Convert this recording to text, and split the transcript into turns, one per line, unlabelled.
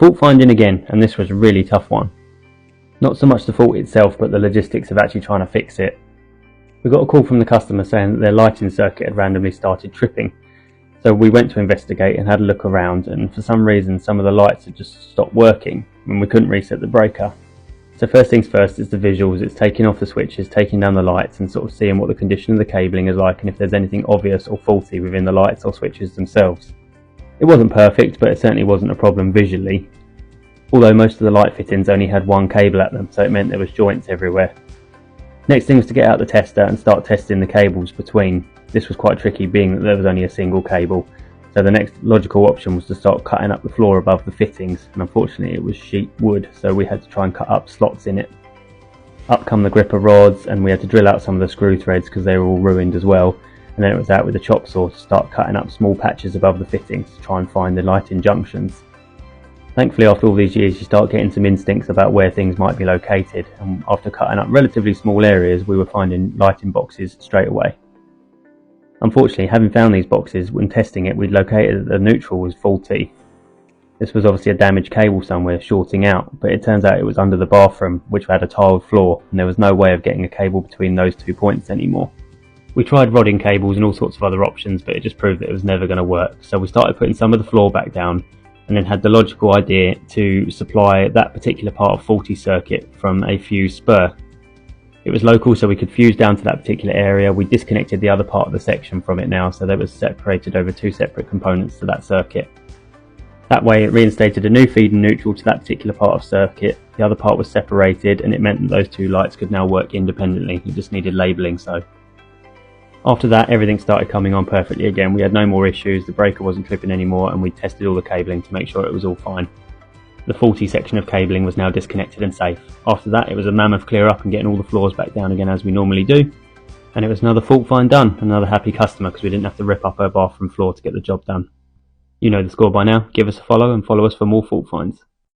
Fault finding again, and this was a really tough one. Not so much the fault itself, but the logistics of actually trying to fix it. We got a call from the customer saying that their lighting circuit had randomly started tripping. So we went to investigate and had a look around, and for some reason some of the lights had just stopped working and we couldn't reset the breaker. So first things first is the visuals. It's taking off the switches, taking down the lights and sort of seeing what the condition of the cabling is like and if there's anything obvious or faulty within the lights or switches themselves. It wasn't perfect, but it certainly wasn't a problem visually. Although most of the light fittings only had one cable at them, so it meant there was joints everywhere. Next thing was to get out the tester and start testing the cables between. This was quite tricky being that there was only a single cable, so the next logical option was to start cutting up the floor above the fittings, and unfortunately it was sheet wood, so we had to try and cut up slots in it. Up come the gripper rods, and we had to drill out some of the screw threads because they were all ruined as well, and then it was out with a chop saw to start cutting up small patches above the fittings to try and find the lighting junctions. Thankfully, after all these years, you start getting some instincts about where things might be located, and after cutting up relatively small areas, we were finding lighting boxes straight away. Unfortunately, having found these boxes, when testing it, we'd located that the neutral was faulty. This was obviously a damaged cable somewhere shorting out, but it turns out it was under the bathroom, which had a tiled floor, and there was no way of getting a cable between those 2 points anymore. We tried rodding cables and all sorts of other options, but it just proved that it was never going to work, so we started putting some of the floor back down, and then had the logical idea to supply that particular part of faulty circuit from a fuse spur. It was local, so we could fuse down to that particular area. We disconnected the other part of the section from it now, so that was separated over 2 separate components to that circuit. That way it reinstated a new feed and neutral to that particular part of circuit. The other part was separated, and it meant that those 2 lights could now work independently. It just needed labelling. So after that, everything started coming on perfectly again. We had no more issues, the breaker wasn't tripping anymore, and we tested all the cabling to make sure it was all fine. The faulty section of cabling was now disconnected and safe. After that, it was a mammoth clear up and getting all the floors back down again as we normally do. And it was another fault find done, another happy customer because we didn't have to rip up her bathroom floor to get the job done. You know the score by now. Give us a follow and follow us for more fault finds.